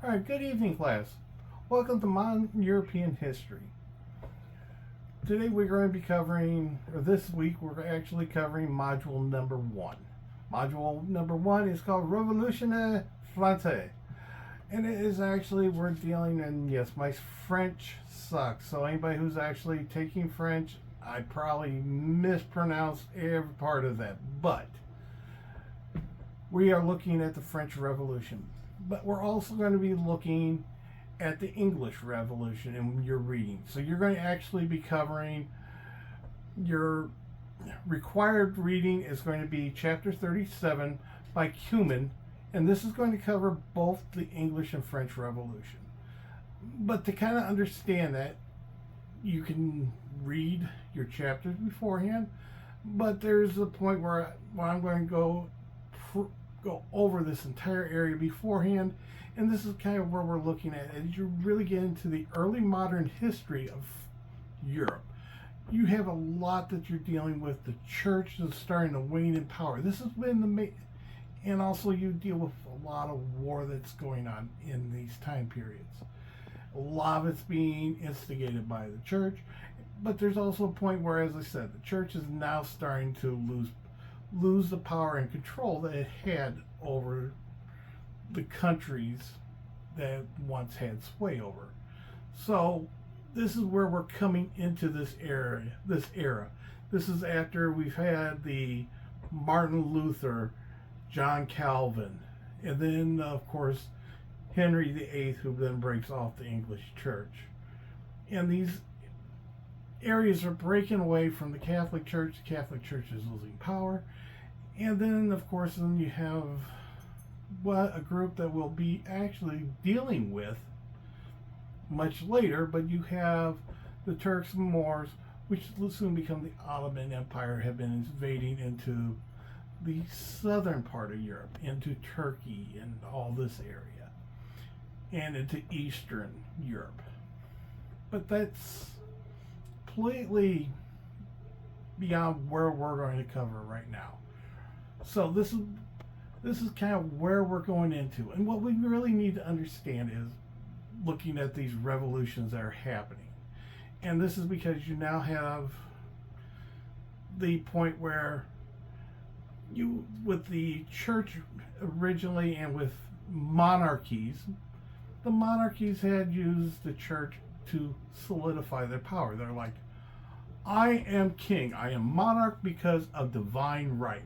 All right, good evening, class. Welcome to Modern European History. Today we're going to be covering, or this week we're actually covering module number 1. Module number 1 is called Revolution Française. And it is actually, we're dealing in, yes, my French sucks. So anybody who's actually taking French, I probably mispronounced every part of that. But we are looking at the French Revolution. But we're also going to be looking at the English Revolution in your reading. So you're going to actually be covering, your required reading is going to be chapter 37 by Cumin, and this is going to cover both the English and French Revolution. But to kind of understand that, you can read your chapters beforehand, but there's a point where I'm going to go over this entire area beforehand, and this is kind of where we're looking at as you really get into the early modern history of Europe. You have a lot that you're dealing with. The church is starting to wane in power. This has been and also you deal with a lot of war that's going on in these time periods. A lot of it's being instigated by the church, but there's also a point where, as I said, the church is now starting to lose the power and control that it had over the countries that once had sway over. So this is where we're coming into this era. This is after we've had the Martin Luther, John Calvin, and then of course Henry VIII, who then breaks off the English church. And these areas are breaking away from the Catholic Church. The Catholic Church is losing power. And then, of course, then you have a group that we'll be actually dealing with much later, but you have the Turks and Moors, which will soon become the Ottoman Empire, have been invading into the southern part of Europe, into Turkey and all this area, and into Eastern Europe. But that's completely beyond where we're going to cover right now. So this is kind of where we're going into, and what we really need to understand is looking at these revolutions that are happening. And this is because you now have the point where you, with the church originally and with monarchies, the monarchies had used the church to solidify their power. They're like, I am king, I am monarch because of divine right.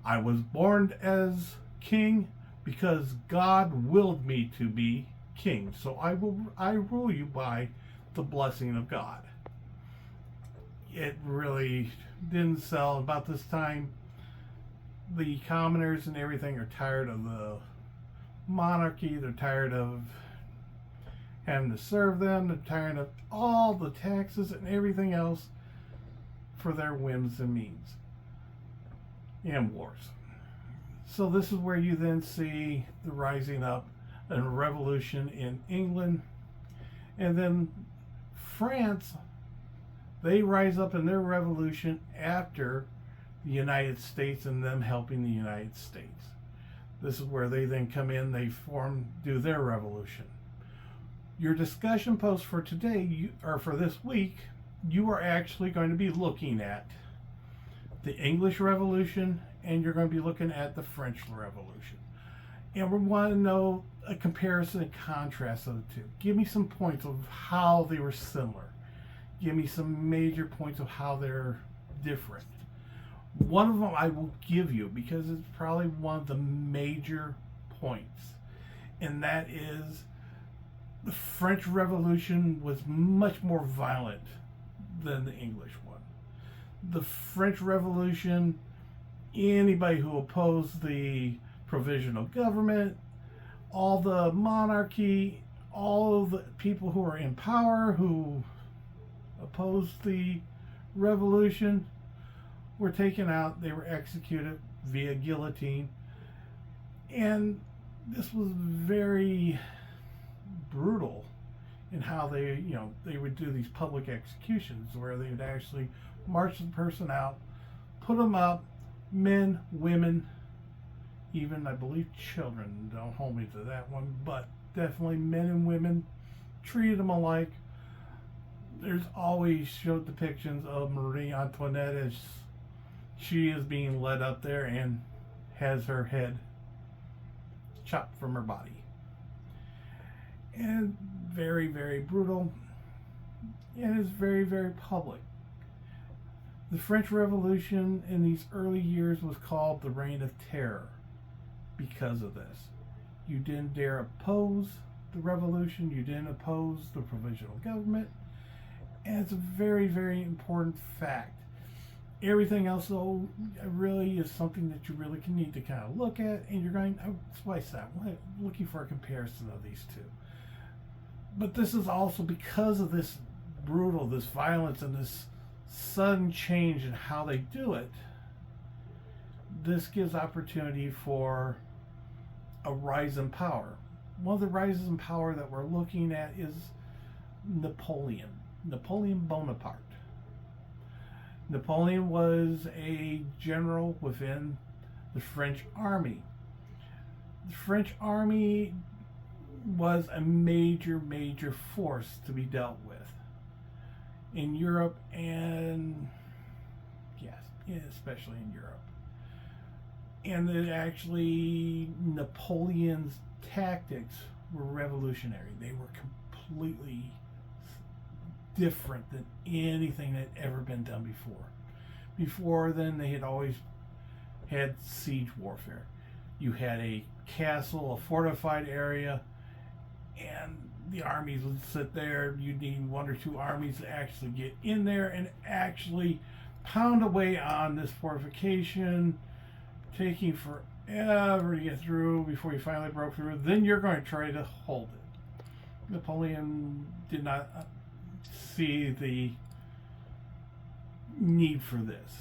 I was born as king because God willed me to be king. So I rule you by the blessing of God. It really didn't sell. About this time, the commoners and everything are tired of the monarchy. They're tired of having to serve them. They're tired of all the taxes and everything else for their whims and means and wars. So this is where you then see the rising up and revolution in England, and then France, they rise up in their revolution after the United States and them helping the United States. This is where they then come in, they do their revolution. Your discussion post for today, or for this week, you are actually going to be looking at the English Revolution, and you're going to be looking at the French Revolution. And we want to know a comparison and contrast of the two. Give me some points of how they were similar. Give me some major points of how they're different. One of them I will give you because it's probably one of the major points, and that is the French Revolution was much more violent than the English one. The French Revolution, anybody who opposed the provisional government, all the monarchy, all of the people who are in power who opposed the revolution were taken out. They were executed via guillotine. And this was very brutal in how they would do these public executions where they would actually march the person out, put them up, men, women, even I believe children. Don't hold me to that one, but definitely men and women treated them alike. There's always showed depictions of Marie Antoinette as she is being led up there and has her head chopped from her body. And very, very brutal, and is very, very public. The French Revolution in these early years was called the Reign of Terror because of this. You didn't dare oppose the revolution, you didn't oppose the provisional government, and it's a very, very important fact. Everything else, though, really is something that you really need to kind of look at, and you're going, oh, splice that, looking for a comparison of these two. But this is also because of this brutal, this violence, and this sudden change in how they do it. This gives opportunity for a rise in power. One of the rises in power that we're looking at is Napoleon Bonaparte. Napoleon was a general within the French army. The French army was a major force to be dealt with in Europe, and yes, especially in Europe. And that actually Napoleon's tactics were revolutionary. They were completely different than anything that had ever been done before. Before then, they had always had siege warfare. You had a castle, a fortified area, and the armies would sit there. You'd need one or two armies to actually get in there and actually pound away on this fortification, taking forever to get through before you finally broke through. Then you're going to try to hold it. Napoleon did not see the need for this.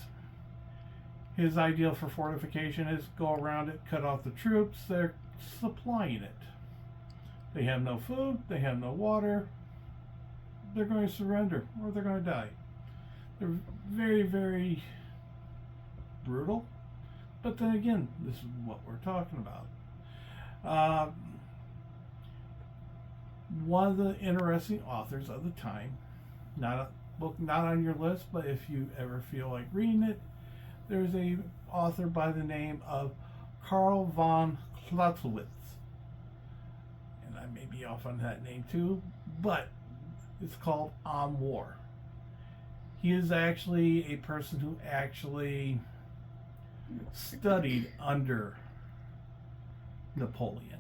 His ideal for fortification is go around it, cut off the troops. They're supplying it. They have no food, they have no water. They're going to surrender or they're going to die. They're very, very brutal. But then again, this is what we're talking about. One of the interesting authors of the time, not a book not on your list, but if you ever feel like reading it, there's a author by the name of Karl von Clausewitz. And I may be off on that name too, but it's called On War. He is actually a person who actually studied under Napoleon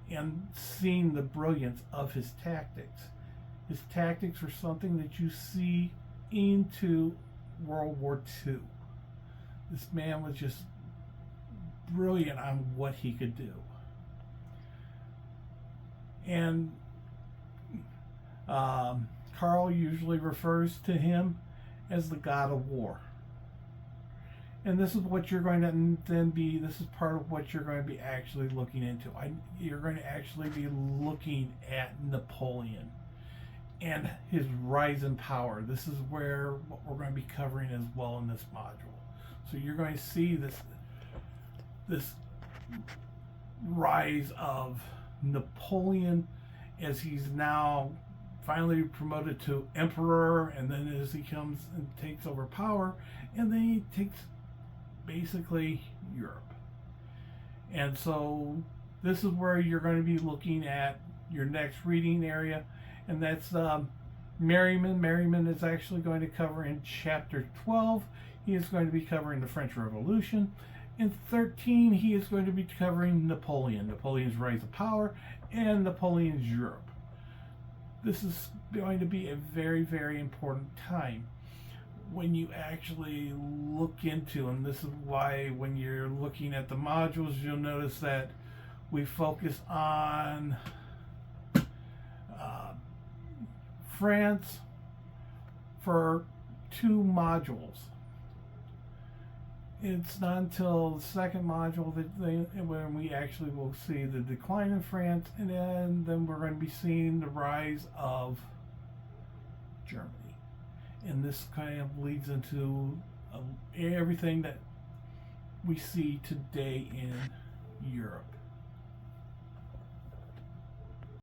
and seen the brilliance of his tactics. His tactics were something that you see into World War II. This man was just brilliant on what he could do. And Karl usually refers to him as the god of war. And this is what you're going to then be, this is part of what you're going to be actually looking into. You're going to actually be looking at Napoleon and his rise in power. This is where what we're going to be covering as well in this module. So you're going to see this rise of Napoleon as he's now finally promoted to emperor, and then as he comes and takes over power, and then he takes basically Europe. And so this is where you're going to be looking at your next reading area, and that's Merriman. Merriman is actually going to cover in chapter 12. He is going to be covering the French Revolution. In 13, he is going to be covering Napoleon's rise of power, and Napoleon's Europe. This is going to be a very, very important time when you actually look into, and this is why when you're looking at the modules, you'll notice that we focus on France for 2 modules. It's not until the second module that when we actually will see the decline in France, and then we're going to be seeing the rise of Germany. And this kind of leads into everything that we see today in Europe.